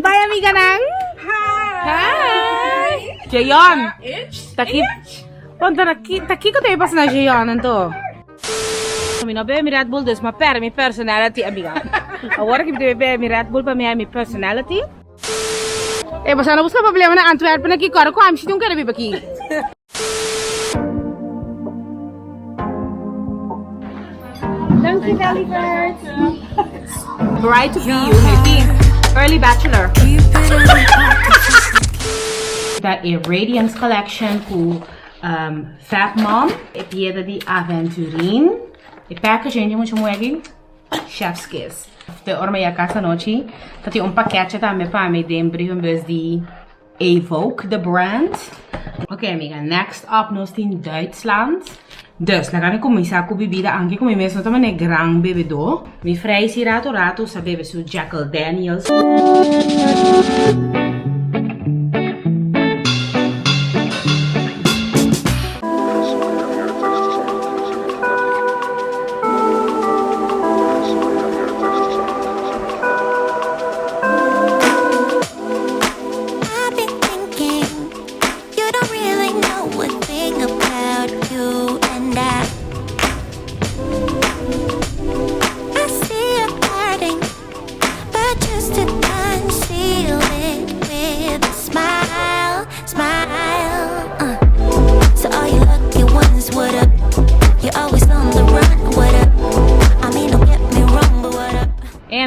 Umbay amiga nang? Hi! Jayon! Taki ko tayo pas na Jayon to. Mi no bebe mi Red Bull dus, maar per mi personality amiga. Agora que bebe mi Red Bull para mi personality. Basta não busca problema na Antwerp na que cora com a mexer quero vir aqui. Thank you, Jennyfer. Bright to be you, maybe early bachelor. That a Radiance collection com Fat Mom, e pieda de Aventurine. E packaging muito muito chef's kiss. De orma ya casa noche, dat hij een pakketje daar met paar mee deed, brievenbus die Evoke, de brand. Oké, amiga, next up nos in Duitsland. Dus, la gaan cominciare con bebida anche come me sono una gran bebedo. Mi frei rato sapeva su Jack Daniels.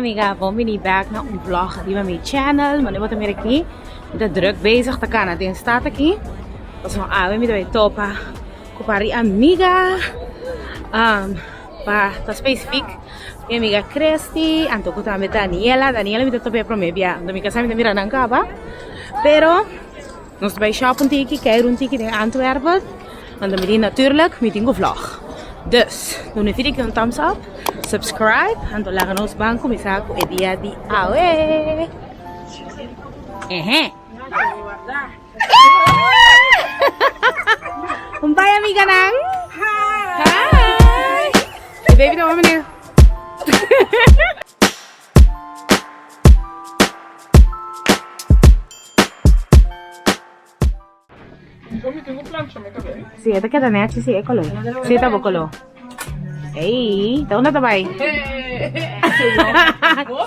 Amiga, kom weer niet back naar een vlog die we mijn channel, maar nu wat ik niet. Ik ben druk bezig te gaan. Het staat aquí. Dat is van we moeten topa. Kopari amiga. Pa, dat specifiek. Mi amiga Christy, anto ko met Daniela. Daniela mi to pro me via. Do mi casa mi mira nang kaba. Pero nos bij shop een tiki, kijk een tiki in Antwerpen. En dan met natuurlijk met een vlog. Dus, doe een video een thumbs up. Subscribe, anto lagan nos banco mi saco e dia di awe. Umbay amiga nang? Hi! Hey, baby naman meneer. Sì, perché da neanche sì, eccolo. Sì, tabocolo. Hey, taon na tabay.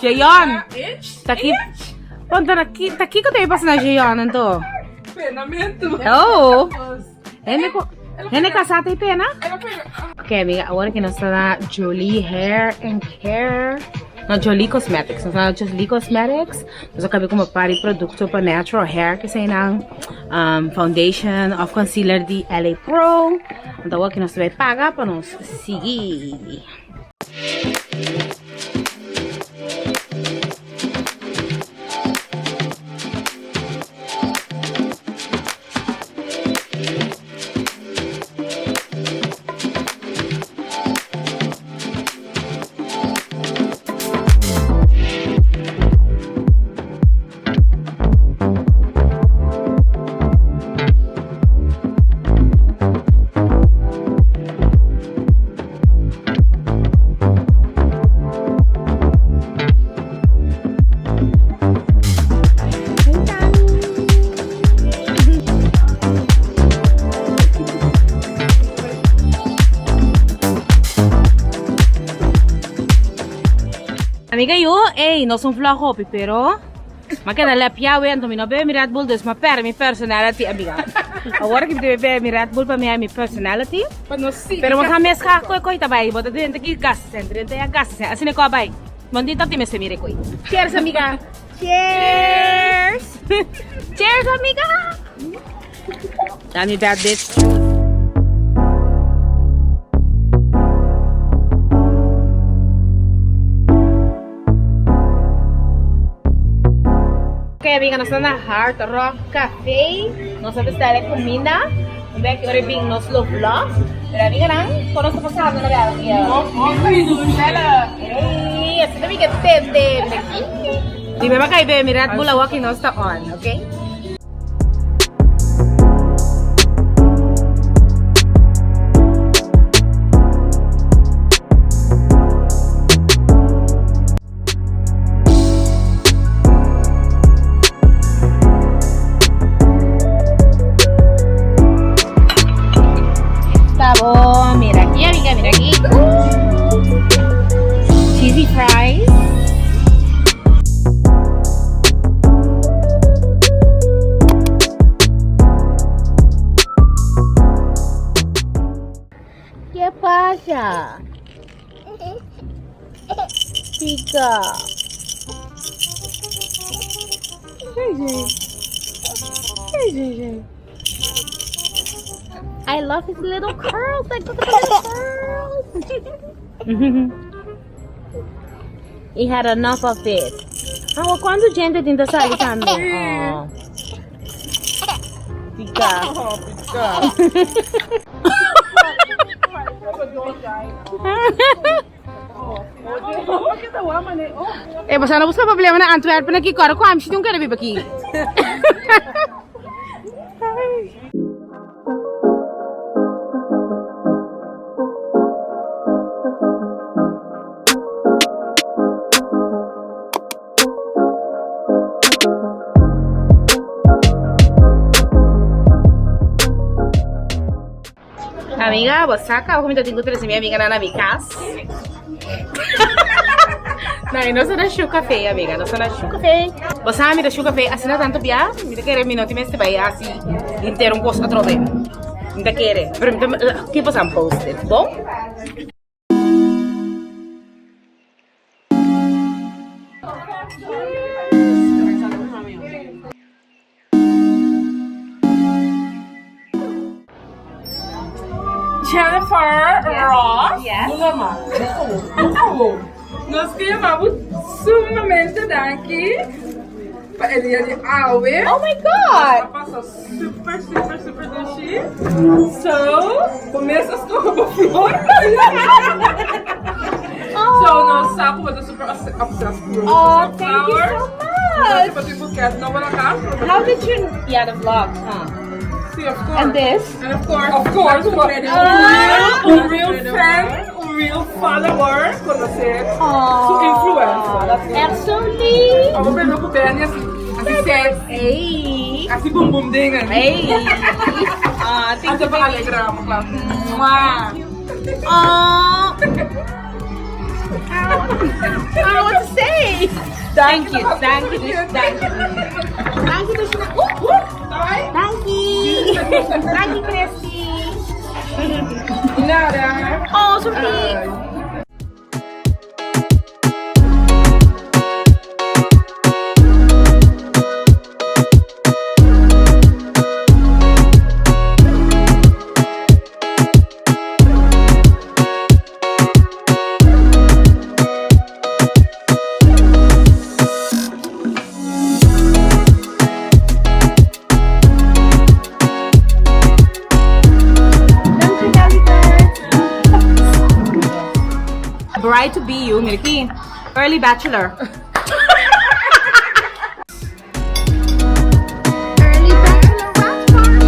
Jayon. Taki ko tayo pas na Jayon to. Papiamentu. Oh. Hene ka sa tayo pena? Okay, amiga, agora que nós na Jolie Hair and Care. Na Jolie Cosmetics. Nós na Jolie Cosmetics. Nós acabei com uma pari produto para natural hair que sai ng foundation of concealer de LA Pro. Então agora que nós vai pagar para nos seguir. Amiga, nós somos vlog pero mas que dá piawe então mi no bebe mi Red Bull dus maar per mi personality amiga. Agora que bebe mi Red Bull para mi personality. Pero mas kami ska koi tabay, bota dentro aqui gas, dentro ya gas. Assim ne ko bay. Mandito ti me se mire koi. Cheers amiga. Cheers. Cheers amiga. Dami bad bitch. Okay, amiga, nós estamos na Hardrock Café. Nós vamos estar com comida. Vamos aqui agora bem nosso vlog. Pero amiga, não? Quando nós estamos passando na gala aqui, ó. Ei, essa amiga tende aqui. Di ba kayo be mi Red Bull awak nós está on, okay? Pika. Pika. I love his little curls. Like, look at the little curls. He had enough of it. Oh, quando gente tinta sali também. Oh. Pika. Oh, Pika. Eh, basta na busca problema na Antwerp na kikoro ko, amshi yung karabi baki. Amiga, bosaka, ako minta tingko sa minha amiga na mikas. Não, nós somos da Choux Café, amiga. Nós somos da Choux Café. Você sabe da Choux Café, assim não tanto bia. Me querer minuto mas vai assim inteiro posto a trover. Me querer. Que você post, bom? Jennyfer, Ross, Yes. Lama. Nós queimamos sumamente daqui. Ele é de Aue. Oh my god! Passa super dushi. So, começa as coisas flor. So, nós saco fazer super obsessed with Oh, thank you so Nós much! tipo buquete não vai na casa. How did you... Yeah, the vlog, huh? See, of course. And this? And of course, real fan, real follower, conhecer sua influencer. É so lindo! Vamos ver o Benny assim sexy, Ei! assim bum ding. Ei! Ah, tem Assim que para alegrar, uma classe. Mua. Oh! I don't know what to say! Thank you, thank you, thank you. Thank you, thank you. Thank you, Cresci. Nada. Oh, so sweet. Bride to be you, Milky. Early bachelor. Early bachelorette party.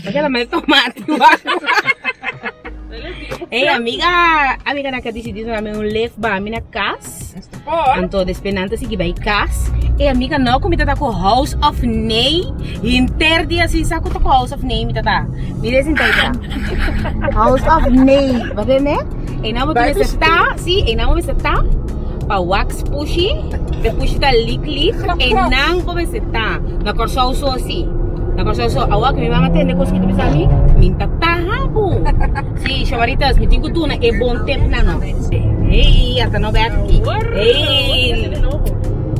Bagaimana may tomate? Hey, amiga nakadecidido namin yung live ba amin na kas. Anto despenante sige ba ikas. Eh, amiga, não comida tá com House of Nay. Interdia assim, saco tá com House of Nay, mita tá. Mira assim, tá. House of Nay, vai né? E não vou você tá, sim, e não você tá. Pa wax pushy, de pushy tá lick, e não você tá. Na corso assim. Na corso awak mi mama tende kos kita bisa mi minta tahabu. Si chamaritas mi tingo tuna e bon tep na no. Hey, hasta no back aqui. Hey.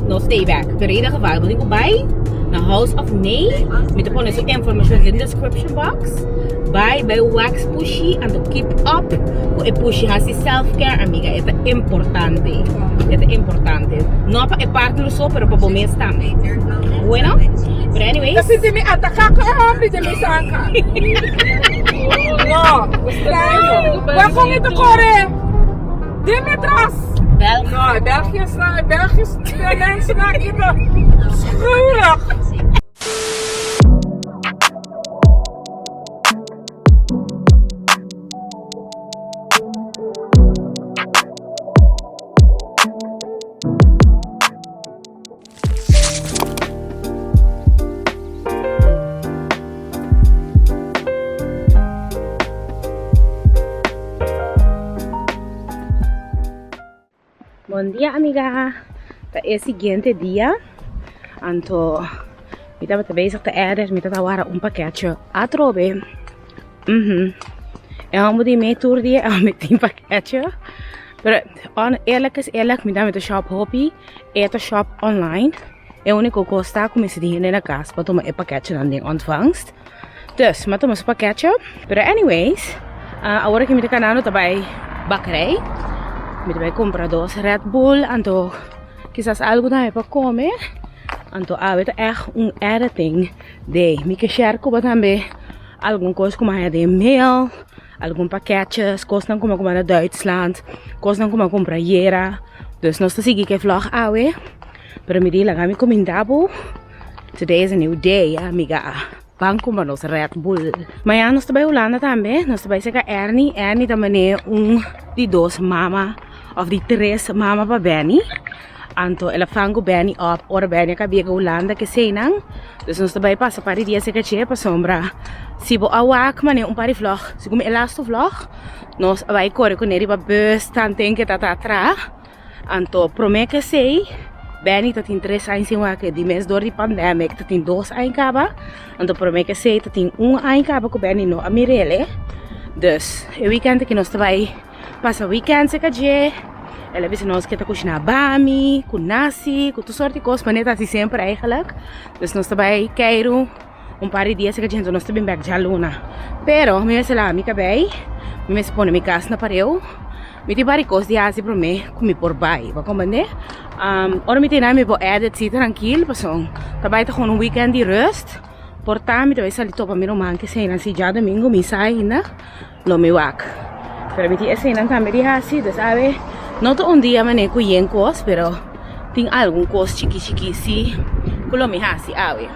No stay back. Pero in ieder geval, wil ik bij naar House of Nay. Met de gewoon zo'n information in de description box. Bij wax pushy and to keep up. Kung pushy hasi self-care, amiga. Ito importante. Ito importante. No pa e-partner so, pero pa bumis también. Bueno? But anyways. Kasi di mi ataka ka, di mi saka. No, estranho. Welkom ito kore. Di mi atrás. No, België is mensen naar ieder schuwelijk. Bom dia, amiga. Tá é o seguinte dia. Anto Ik ben bezig te eten, met dat waren een pakketje atrobe. En dan moet je mee toeren en met die pakketje. Maar eerlijk is eerlijk, met de shop hobby, eten shop online. En unico costa come se dice nella casa, maar toen een pakketje dan ding ontvangst. Dus, maar toen een pakketje. But anyways, ahora que met de kanaal bij bakkerij. Met bij comprar dos Red Bull en toch quizás algo dan para comer. En toch het echt een editing de. Me que share com também algum coisa como a de mail, algum pakketjes, coisas como naar Duitsland, coisas como comprar jera. Dus nós estamos aqui vlog awe. Pero me diga, me comendabo. Today is a new day, amiga. Bang com nos Red Bull. Mas nós estamos em Holanda também. Nós estamos em Ernie. Ernie também é de dos mama, of de três mama para Benny. Anto, ela fango Benny op. Ora Benny acabei em Holanda que sei não. Dus nós estamos passar para dia se que para sombra. Se bo awak, mas é par de vlog. Se como elasto vlog, nós vai correr com ele para bus, tanto que tá atrás. Anto, promete que sei. Benny dat in 3 anos sem wakker, die mês door die pandemie, dat in 2 eindkaba. En dan probeer ik zei dat in 1 eindkaba com Benny no amirele. Dus, o weekend que nós vai passar weekend se kaje. Ela vê se nós quer cozinhar bami, com nasi, com toda sorte de coisas, mas não assim sempre eigenlijk. Dus nós vai Cairo, par de dias se kaje, então nós também back já luna. Pero, me vai lá, me cabei, me vai se pôr na minha casa na pareu. Me tem várias coisas de fazer para mim, comer por baixo, vai compreender? Ora me tem nada, me vou edit, se tranquilo, pessoal. Também tá com weekend de rust. Portanto, me vai sair topa meu man que sei, se já domingo me sai ainda, não me wak. Pero me tem esse não também de fazer, dus sabe? Não tô dia mané com yen coisas, pero tem algum coisa chiqui se, colo me fazer, awe.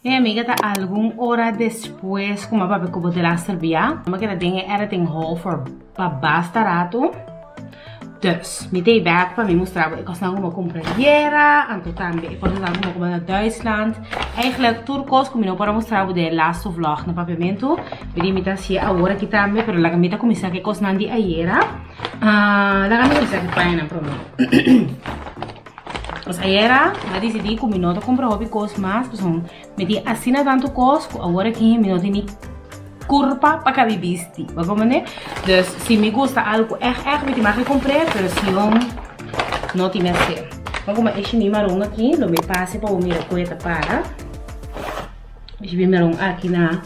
Minha amiga tá alguma hora depois com uma papel que eu botei lá servia. Uma que ela tem editing hall for bastarato. Dus, me dei back para me mostrar ik was nou comprar jera, en também ik was nou como naar Duitsland. Eigenlijk turcos como não para mostrar o de last vlog na Papiamentu. Vedi me tá se agora aqui também, pero la gamita começar que coisa não de jera. La gamita começar que paina para mim. Mas jera, eu decidi que me não comprar hobby coisas mais, pessoal. Me di assina tanto coisas, agora que me não tem curva para cada bisti, né? Dus se me gusta algo echt me mag ik comprar, pero se não tem mais ser. Vamos comer este mimarão aqui, lo me passe para o meu coisa para. Este mimarão aqui na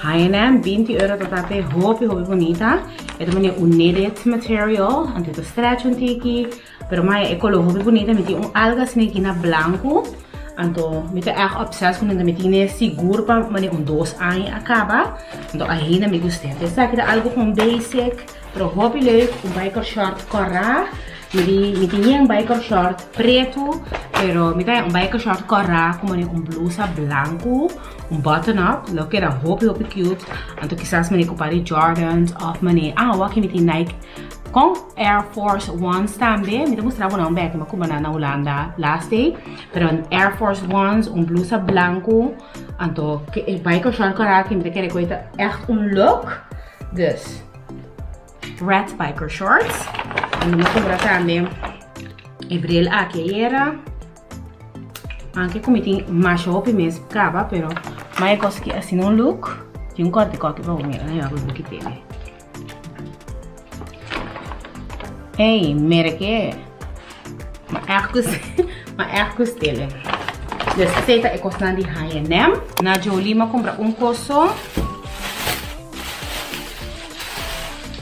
H&M, 20 euro total, hobby bonita. Ito man yung knitted material, antito stretch un tiki, pero may ekolo hobby bonita, meti un algas na na blanco. Anto, me tá echt obsessed com me tinha seguro para mane 2 anos acaba. Então ainda me gostei. Essa aqui é algo com basic, pero hobby leuk, biker short corra. Me tinha biker short preto, pero me tá biker short corra com mane blusa blanco, button up, lo que era hobby cute. Anto quizás mane compare Jordans of mane aqui me tinha Nike com Air Force Ones também. Me mostrava não bem, mas como na Holanda last day. Pero Air Force Ones, blusa blanco. Então, biker short corra que me quer coisa echt look. Dus, red biker shorts. E me comprar também bril aqui era. Anche come tem mais roupa mesmo, acaba, pero mais coisa que assim não look. Tem corte aqui para o meu, né? Eu vou que tem. Hey, merk maar echt gostelen. Dus aceita ik kost naar die H&M. Na Jolie ma compra coso.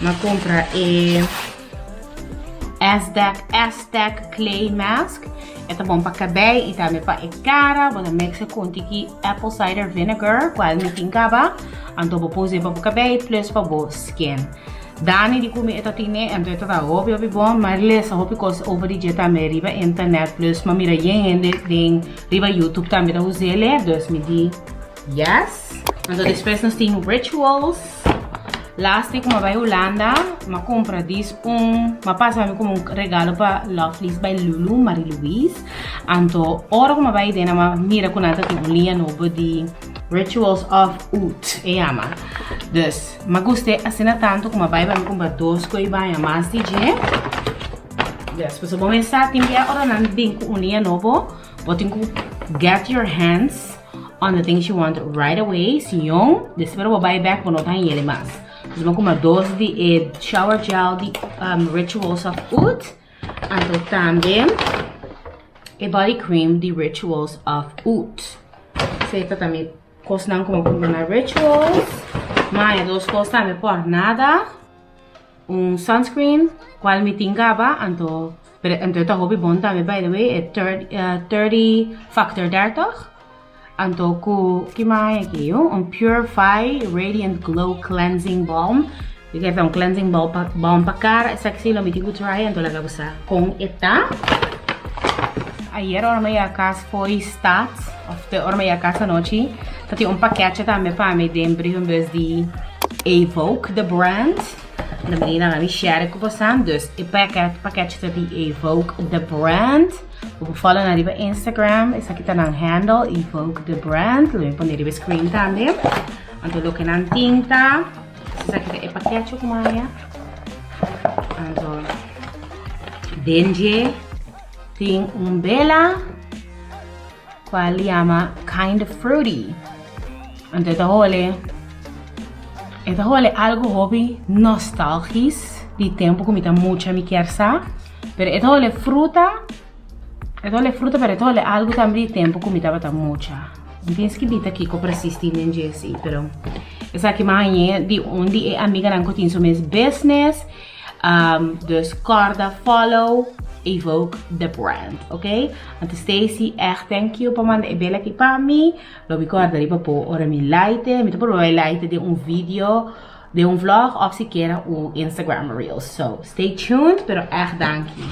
Ma compra Aztec clay mask. Ito bom para cabelo e também para a cara. Vou mixar com apple cider vinegar, qual me tincava. Então vou pôr para o cabelo plus para o skin. Dani di kumi ito tine, ito ta hobby bom, mas lesa hobby coisa over di jeta me riba internet plus mamira yen ding riba YouTube também da usele, dus me di yes. Então depois nós temos rituals. Last week ma vai Holanda, ma compra ma passa me como regalo para Lovely's by Lulu, Marie Louise. Então ora ma vai ma mira com nada tem linha novo de Rituals of Oud, ama. Dus, me gusta assim tanto como vai comprar 2 coisas mais de je. Dus, pues vamos começar a enviar ora nan bem com linha novo. But you get your hands on the things you want right away. Senão, depois vou buy back quando tá em ele mais. Dus vamos comprar 2 de shower gel de Rituals of Oud. Então também a body cream de Rituals of Oud. Feita também costam como comprar Rituals. Mas 2 costas também por nada. Sunscreen, qual me tingaba, então ito hobby bom também, by the way, é 30 factor 30. Então, que mais aqui? Purify Radiant Glow Cleansing Balm. Eu quero cleansing balm para cara. Essa aqui eu me digo try, então eu vou usar com esta. Ayer a minha casa foi start, of a minha casa noite. Então, pacote também para me dentro de Evoke, the brand. Na menina gaan we share com vocês. Dus ik pakketje de Evoke the brand. Vou follow na riba Instagram. Esse aqui tá na handle Evoke the brand. Vou pôr na riba screen também. Então look na tinta. Esse aqui é pakketje com Maia. Então dentro tem bela qual chama kind of fruity. Então ito é algo hobby nostálgico de tempo que me dá mucha me quer sa. Pero ito é fruta. Pero ito é algo também de tempo que me dá mucha. Não tem que bita aqui que persiste em Jesse, pero essa aqui manhã de onde é amiga não continua seu business. Dus corda follow Evoke the brand, ok? Então Stacy, echt thank you por mandar bela aqui para mim. Lo recorda riba po ora mi like, mi to por like de vídeo, de vlog of se quer Instagram Reels. So stay tuned, pero echt dankie.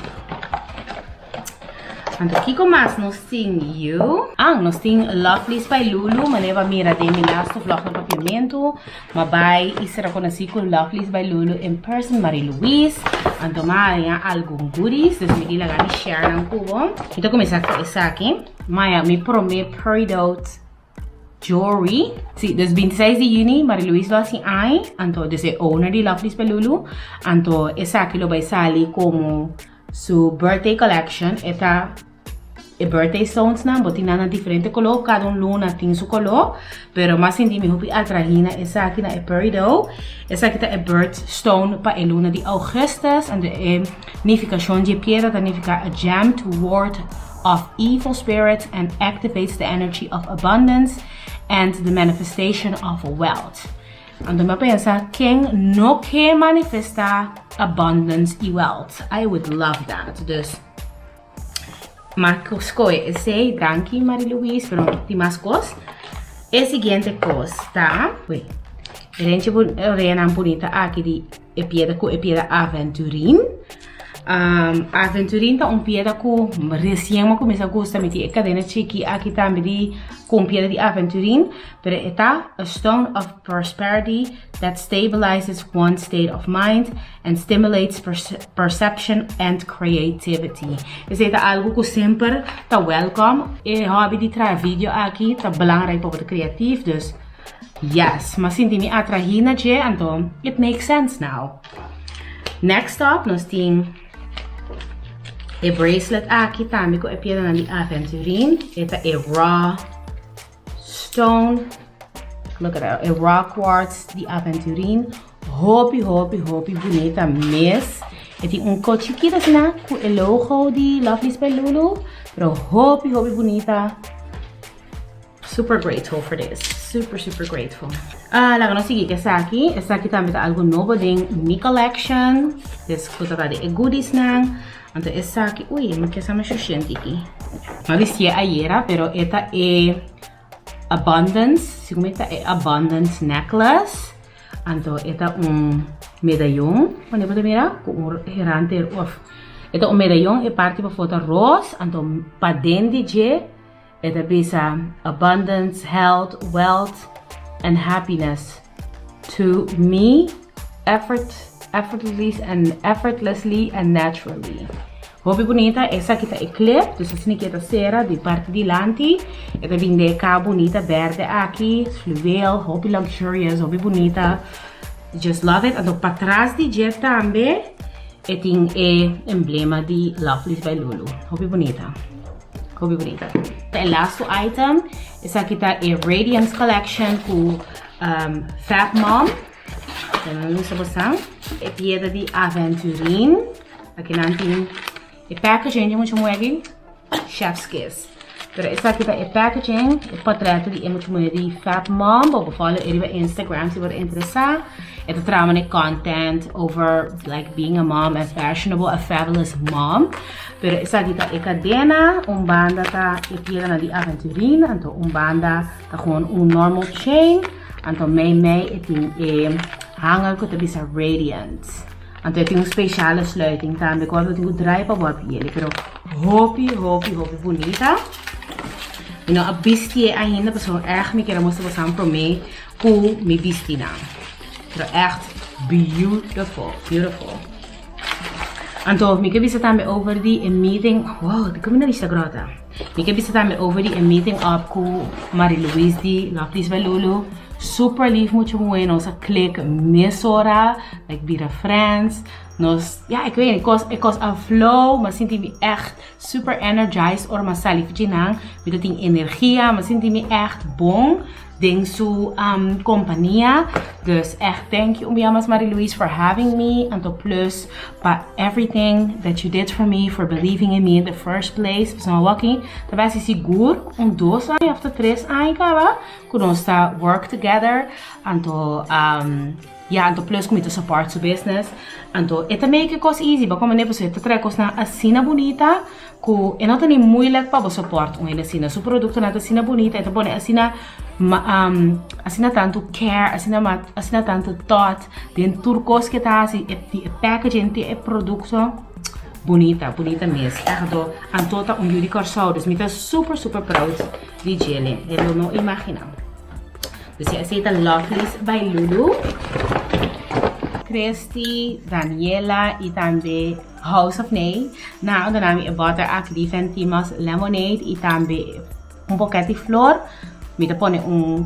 Então aqui como nós tem you. Nós tem Lovelies by Lulu, maneva mira de mi last vlog no Papiamentu. Mabay isera conheci com Lovelies by Lulu in person, Marie-Louise. Então Maria algum goodies, dus me dila gani share ng kubo. Então começar com essa aqui. Maya me promet peridot jewelry. Sim, dus 26 de junho, Marie-Louise lo assim ai. Então dus é owner de Lovelies by Lulu. Então essa aqui lo vai sair como su birthday collection. Esta birthday stones na, botin na diferente color, cada luna tem su color, pero mas hindi mi hupi atrahina, essa aqui na peridot, essa aqui é birthstone pa luna de Augustus, and the nificação de piedra significa a gem to ward off evil spirits and activates the energy of abundance and the manifestation of wealth. Então me pensa, quem não quer manifestar abundance e wealth? I would love that. Dus Marcos Coe, sei, danke Marie-Louise, pero tem mais coisas. A seguinte coisa, tá? Wait. A gente vai bonita aqui de pieda Aventurin. Aventurin tá pieda com recém começa a gostar de ter cadena chique aqui também com pieda de Aventurin, pero está a stone of prosperity that stabilizes one's state of mind and stimulates perception and creativity. Esse é algo que sempre tá welcome. E hobby de trazer vídeo aqui tá belangrijk para o criativo, dus yes, mas sinto-me atraída je, então it makes sense now. Next up, nós temos a bracelet aqui também com a piedra de Aventurin. Esta é raw stone. Look at that, a raw quartz de Aventurin. Hopi bonita mesmo. E tem coche chiquita assim, com o logo de Lovelies by Lulu. Pero hopi bonita. Super grateful for this. Super grateful. Laga no sige essa aqui também tá algo novo em mi collection. Descuta de goodies nang. Então essa aqui, mas que essa mais suficiente aqui. Mas vestia ayer, pero esta é abundance, segundo esta é abundance necklace. Então esta medalhão, quando você mira, com gerante of. Esta medalhão é parte para foto rose, então para dentro de esta bisa abundance, health, wealth and happiness to me effortlessly and naturally. Hobby bonita, essa aqui tá clip, dus assim que tá cera de parte de lante. Essa vinde cá bonita verde aqui, fluweel, hobby luxurious, hobby bonita. Just love it. Então para trás de jet também, tem emblema de Lovely's by Lulu. Hobby bonita. Hobby bonita. O last item, essa aqui tá a Radiance Collection com Fat Mom. Então, não sei se é pieda de Aventurine. Aqui nanti e packaging yung muito muegi chef's kiss. Pero essa aqui é packaging, o portreto de muito muegi Fat Mom, ou follow ele no Instagram se você interessar. Ito trauma content over like being a mom, a fashionable, a fabulous mom. Pero essa aqui é cadena, banda tá e pieda na de Aventurine, então banda tá com normal chain, então may tem hanger ko tabi sa Radiant. Então tem speciale sluiting também, quando tem dry pa boa pele, pero hobby bonita. You know, a bestie ainda, persoon echt me quero mostrar para pro me com me bestie na. Pero echt beautiful. Então, me quer visitar também over the meeting. Wow, die kom na lista grota. Me quer visitar também over the meeting up com Marie-Louise de Lovely's by Lulu. Super lief muito bueno, nossa clique mesora, like bira friends. Nos, ja, ik weet niet, ik was a flow, maar sinti me echt super energized or masali fijinang, met dat energia, maar sinti me echt bon, ding su companhia. Dus echt thank you, Miamas Marie-Louise, for having me, and to plus, but everything that you did for me, for believing in me in the first place. So walking, talvez seguro 2 anos after 3 anos, cara, que nós tá work together, and to ja, então plus com support seu business. Então, é também que coisa easy, porque como nem você traz coisa na assina bonita, que não tem muito para você suportar uma assina, seu produto na assina bonita, então pode assina tanto care, assina tanto thought, tem turcos que tá assim, é packaging, é produto bonita mesmo. Então, tá Yuri Corsaurus, me tá super proud de Jelly, eu não imagino. Dus je aceita Lovely's by Lulu, Christy, Daniela e também House of Nay. Na onde nami butter aqui Fentimas lemonade e também pouquinho de flor. Me pone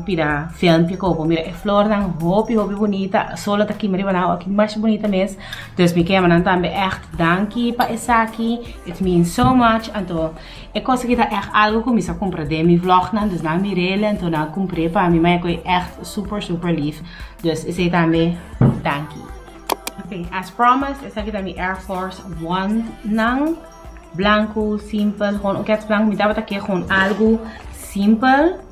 pira filmpje kopen. Mira a flor dan hobby bonita. Solo tá aqui me riba aqui mais bonita mesmo. Dus me quer mandar também echt dankie para essa aqui. It means so much. Então é coisa que tá echt algo que me sa comprar de mi vlog nan. Dus na me rele então na comprei para mim mas é echt super lief. Dus is het também dankie. Okay, as promised, essa aqui também Air Force One nang blanco simple. Gewoon ook het blanco. Me dava aqui gewoon algo simple.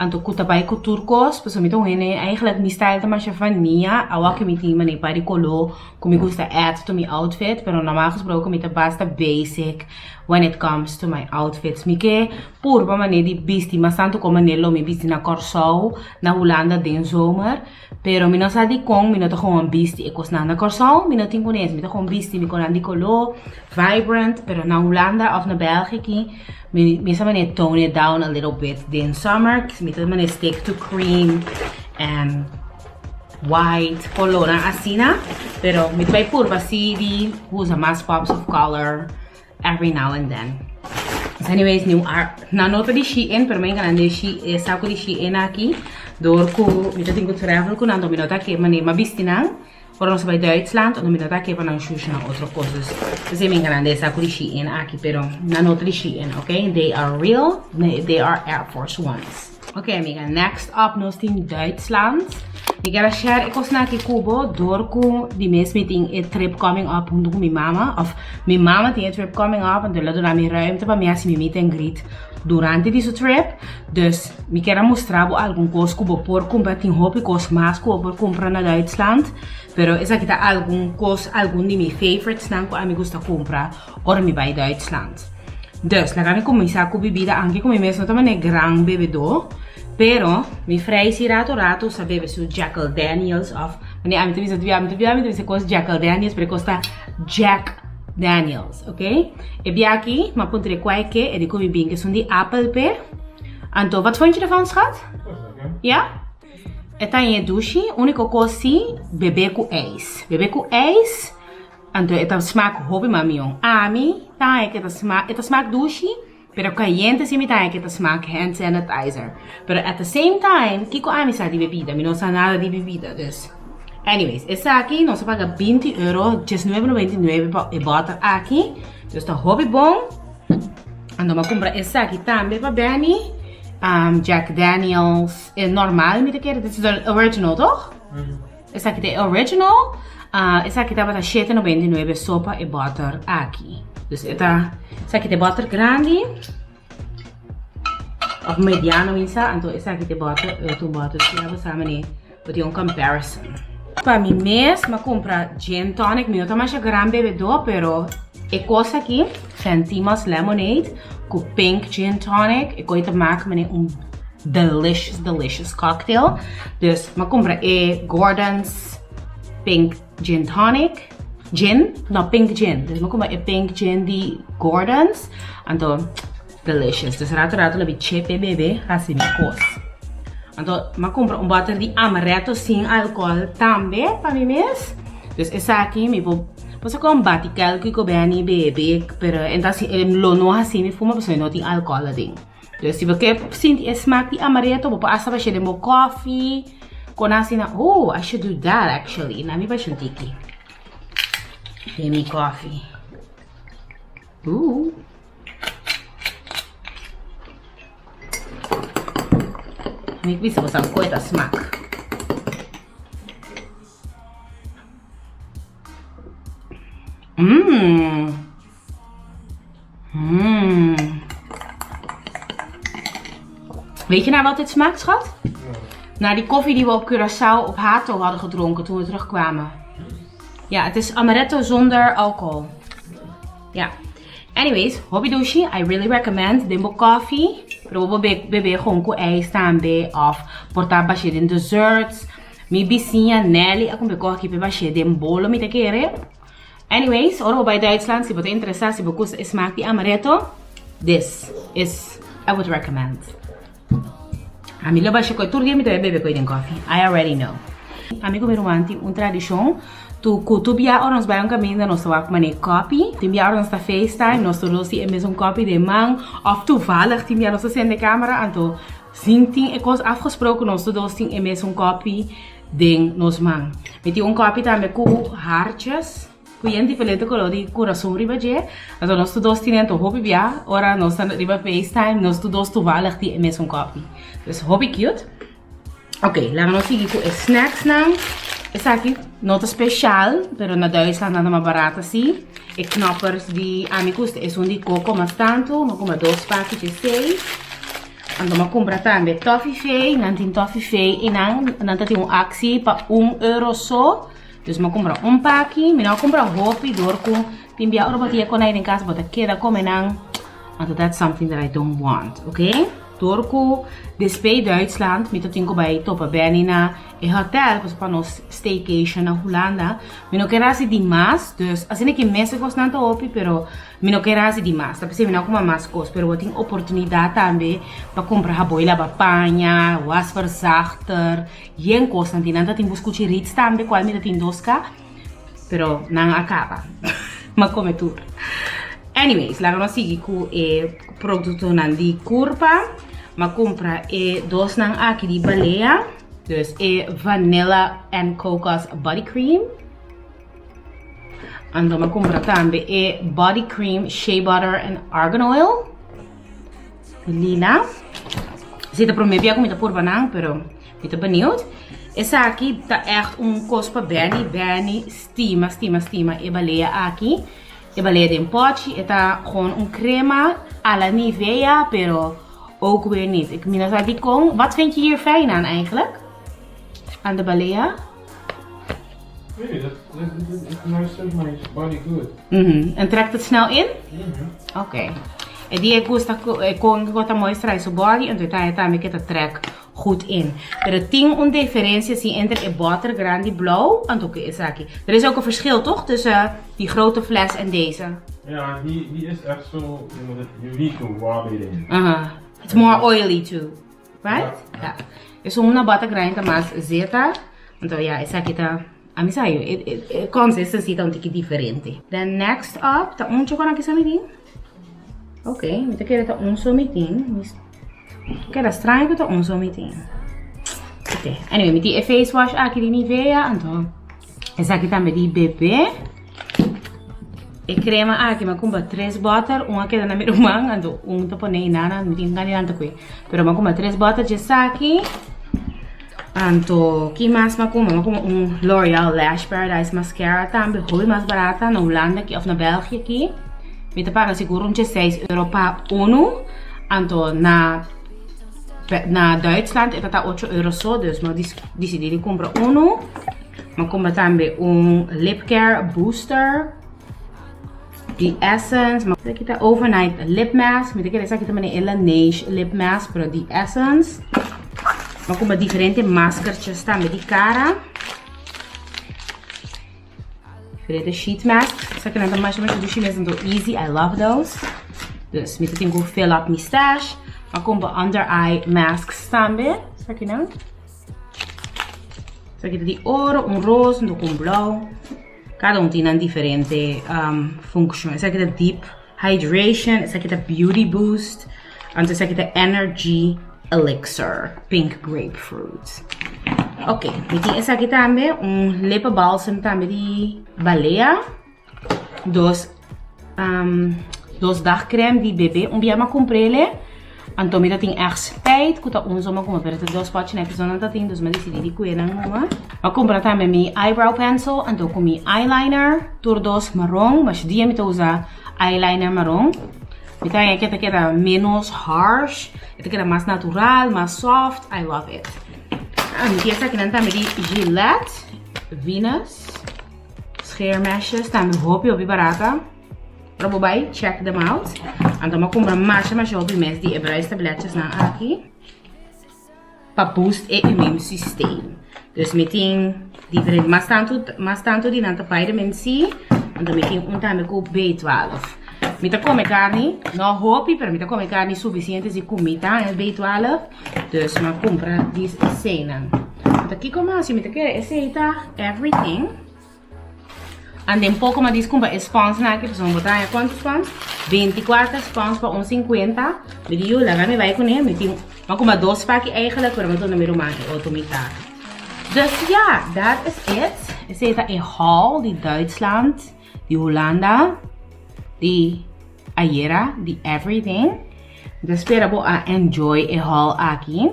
Anto kutabay ko turcos, pues mito ngene eigenlijk mi style tama siya vanilla, awa que mi tima nem pari color, como me gusta add to my outfit, pero normaal gesproken mi basta basic when it comes to my outfits. Mi que purba mané di bisti, mas tanto como nelo mi bisti na Curacao, na Holanda den zomer, pero mi no sa di kong, mi no to gewoon bisti e kos na Curacao, mi no tin kones, mi to gewoon bisti, mi konan di color, vibrant, pero na Holanda of na België mi sa mané tone it down a little bit in summer, mi to mané stick to cream and white color na asina, pero mi to purba si di usa mas pops of color every now and then. So anyways, na nota di Shein, pero may ganun di Shein, sako di Shein aqui, door ko, mito ting ko travel ko nando minota que mané mabisti nang, por nos bij Duitsland, en minota que van shoes na otro cosas. Dus may ganun di sako di Shein aqui, pero na nota di Shein, okay? They are real, they are Air Force Ones. Okay, amiga, next up nos ting Duitsland. Ik ga share ik was na Kubo door ko die mes meeting a trip coming up junto con mi mama of mi mama tinha trip coming up en dus na mi ruimte para me assim meet and greet durante deze trip. Dus me quero mostrar algum coisa que vou por comprar tem hobby coisa mais que vou por comprar na Duitsland. Pero essa aqui tá algum de meus favorites não que a mim gusta comprar or me vai Duitsland. Dus la gaan começar com bebida anche come mesmo também é gran bebedor. Pero mi frei si rato sapeva su Jack Daniels of mani amito bisa coisa Jack Daniels pero costa Jack Daniels, ok? E biaki ma puntere qualche e di come binge sono di apple pear. Anto, wat vond je ervan, schat? Ja? Het aan je douche, unico così bebe com ijs. Bebe com ijs. Anto, het smaak hobby mami jong. Ami tayo kita smaak, ito smaak douche, pero caliente si mi tayo kita smaak hand sanitizer. Pero at the same time, kiko ami sa di bebida, mi non sa nada di bebida, dus. Anyways, essa aqui nós paga 20 euro, $19,99 e bota aqui. Dus tá hobby bom. Ando ma compra essa aqui também para Benny. Jack Daniels é normal, me te quer, dit is de original, toch? Essa aqui é original. Essa aqui tá para $7,99 sopa e butter aqui. Dus essa aqui é butter grande. Of mediano isa, então essa aqui é butter, tu butter, se ela sabe nem, porque um comparison. Para mim mesmo, eu compro gin tonic, meu também é grande bebedor, pero é coisa aqui, Fentimas lemonade, com pink gin tonic, e coisa maken met een delicious cocktail. Dus, eu compro Gordon's pink gin tonic, pink gin. Dus, eu compro pink gin de Gordon's, então delicious. Dus, rato labi chepe bebê, assim minha coisa. Então, eu compro butter de amaretto sem álcool também para mim mesmo. Dus, essa aqui, eu vou combate que eu bem bebê, pero então lo não assim me fuma, porque não tem álcool ali. Dus, se você sente smaak de amaretto, vou passar para chegar meu coffee, com assim na, oh, I should do that actually. Na minha paixão tiki. Tem meu coffee. Ik wist wat aan coisa smaak. Weet je nou wat dit smaakt, schat? Naar die koffie die we op Curacao op Hato hadden gedronken toen we terugkwamen. Ja, het is amaretto zonder alcohol. Ja. Anyways, hobby douche, I really recommend Dimble Coffee. Pero bebe gewoon com ijs também, of portar baixer in desserts. Mi vizinha Nelly, aku beko aqui para baixer de bolo, me te querer. Anyways, ora bij Duitsland, se você interessar, se você smaak die amaretto, this is, I would recommend. Amigo, baixer coi turgue, me te bebe coi den coffee. I already know. Amigo, meu auntie, tradição. Tu bia ons bij een caminho, nós wak mané copy. Tu bia ons ta FaceTime, nós dosi é mesmo copy de man. Of toevallig, tu bia ons in de camera, en tu zinting, ik was afgesproken, nós dosi é mesmo copy de nos man. Met die copy também com hartjes. Kuyen diferente color de coração riba je. Então nós dosi nem to hobby bia, ora nós ta riba FaceTime, nós dosi toevallig die é mesmo copy. Dus hobby cute. Oké, laten we nog zien com snacks nou. Essa aqui, nota especial, pero na Duitsland nada mais barata assim. E knoppers de amigos, é um de coco, mas tanto, eu compro 2 pacotes de 6. Então eu compro também toffee, não tem toffee, e não tem actie para €1 só. Dus eu compro pacote, eu compro roupa e dorco. Tem bia ora batia com aí em casa, bota queda como não. Então that's something that I don't want, okay? Dorco, despe Duitsland, met dat tinko bij Topa Bernina, een hotel, dus para nos staycation na Holanda. Me não quero assim demais, dus assim é que mensen kost não tá opi, pero me não quero assim demais. Tá pensei me não como mais cost, pero eu tenho oportunidade também para comprar boila bapanha, wasverzachter, geen kost não tem nada tem buscuchi ritz também, qual me tem doska, pero não acaba. Mas come tudo. Anyways, laten we seguir com o produto de curva. Maar compra 2 nang aqui de baleia. Dus vanilla and cocos body cream. En dan compra também body cream, shea butter and argan oil. Lila. Zit er voor mij bij met de curva nang, pero ik ben benieuwd. Essa aqui tá echt cospa Bernie, estima e baleia aqui. E baleia de pote, tá gewoon crema à la Nivea, pero ook weer niet. Ik bedoel, dat die kon. Wat vind je hier fijn aan eigenlijk? Aan de balea? Nee, dat maakt my body good. En trekt het snel in? Oké. En die gusta con moisturize body en toen hij também que trek goed in. Er is differentie entre de butter grande blauw en ook is aqui. Er is ook een verschil toch tussen die grote fles en deze? Ja, die is echt zo, uniek water in. It's more oily too, right? Ja. Is una butter grande mas zeta. Então ja, essa aqui tá mim saiu, consistency tá um pouquinho diferente. Then next up, tá chocolate aqui somitinho. Ok, me tá querendo tá somitinho. Queda estranho que tá somitinho. Ok, anyway, me tem face wash aqui de Nivea, então essa aqui também de bebê. E crema aqui, mas compra 3 botas, uma queda na minha mão, então tá ponendo nada, me tem ganhando aqui. Pero mas compra 3 botas de saque. Então, que mais mas compra L'Oreal Lash Paradise Mascara também, hobby mais barata na Holanda aqui, ou na Bélgica aqui. Me tá pagando seguro uns 6 euro para uno. Então, na Duitsland está 8 euro só, dus maar decidi comprar uno. Maar compra também lip care booster. De Essence, mas aqui tá overnight lip mask. Me quer essa aqui também é Laneige lip mask para de Essence. Mas compra diferentes máscaras também de cara. Diferentes sheet masks. Essa aqui não é mais do chineses, então easy, I love those. Dus me tenho que fill up my stash. Mas compra under eye masks também. Essa aqui não. Essa aqui tá de ouro, rosa, com blauw. Cada tem uma diferente função. Essa aqui é Deep Hydration, essa aqui é Beauty Boost, e essa aqui é Energy Elixir, Pink Grapefruit. Ok, e tem essa aqui também, lip balsam também de baleia, dos dagcreme de bebê, dia eu comprei ele. Então, eu tenho echt spijt, que eu uso como para ter 2 potes, né? Porque eu não tenho, dus eu decidi de cuidar, não é? Eu comprei também meu eyebrow pencil, então com meu eyeliner, tur 2 marrom, mas dia eu uso eyeliner marrom. Então, aqui queda menos harsh, aqui queda mais natural, mais soft, I love it. E essa aqui também de Gillette, Venus, hair meshes, também hobby barata. Probeer, check them out. Então, eu compro mais hobby mes de hebreus tabletes na aqui. Para boost o immune system. Dus eu tenho diferente, mas tanto de nanta vitamin C. Então, eu tenho também com B12. Eu como carne, não hobby, mas eu como carne suficiente de comida, B12. Dus eu compro essa cena. Então, aqui como assim, eu quero aceitar everything. And then pouco mais desculpa, spons na aqui, vamos botar quantos spons? 24 spons para 1,50. Video, lá me vai com ele, mas como 2 packs eigenlijk, pero met een numero maken, automaat. Dus ja, dat is het. Ik zit in haul, die Duitsland, die Hollanda, die Ayera, die everything. Dus espero que enjoy a haul aqui.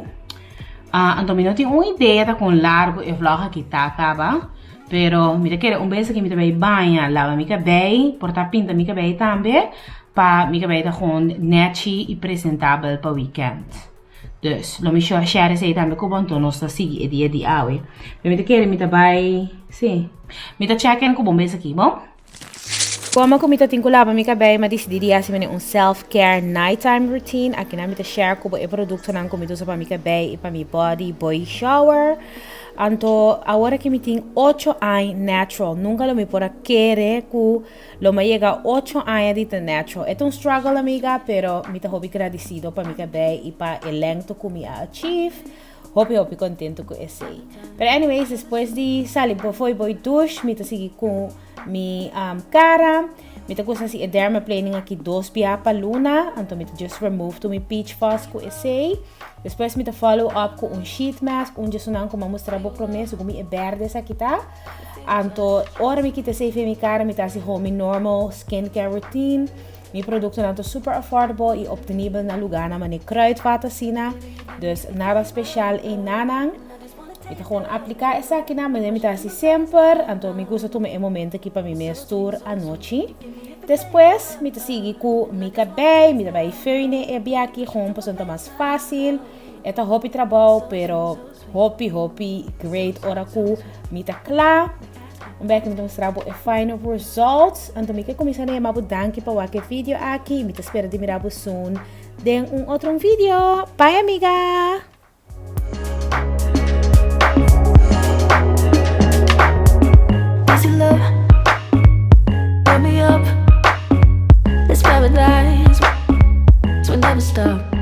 Então, eu tenho uma ideia com largo e vlog que tá acaba. Pero mira que vez que me também banha, lava meu cabelo, portar pinta meu cabelo também, para meu cabelo tá com netty e apresentável para weekend. Dus, lo me share esse também com bonto nós tá seguir o dia de hoje. Me quer me também, sim. Me tá check-in com bom vez aqui, bom? Como eu me tá tinha lava meu cabelo, mas decidi assim self-care nighttime routine. Aqui na me tá share com o produto não comido para meu cabelo e para meu body boy shower. Então, agora que me tem 8 anos natural, nunca lo me pode querer que lo me llega 8 anos de natural. É um struggle, amiga, pero me tá hobby agradecido para mi cabelo e para o length que me achieve. Hobby contento com esse. Pero anyways, depois de sair, foi douche, me tá seguir com mi cara. Me tá gostando assim, dermaplaning aqui 2 dias para luna. Então, me tá just remove to mi peach fuzz com esse. Depois me tá follow up com sheet mask, dia sonando como mostrar o promessa, como é verde essa aqui tá. Então, ora me quita safe mi cara, me tá assim home normal skincare routine. Mi produto é super affordable e obtenível na lugar na maneira kruidvat assim, dus nada especial em nada. Me tá gewoon aplicar essa aqui na maneira me tá assim sempre. Então, me gusta tomar um momento aqui para me mestur à noite. Depois, me tá seguir com mi cabelo, me tá vai ferne e bem aqui com um mais fácil. É tá hobby trabalho, pero hobby great ora ku me tá claro. Back me mostrar o final results. Então, me quer começar a me danke para o vídeo aqui. Me tá espera de mirar soon. Den outro vídeo. Bye, amiga. Love, wake me up. This paradise, so we never stop.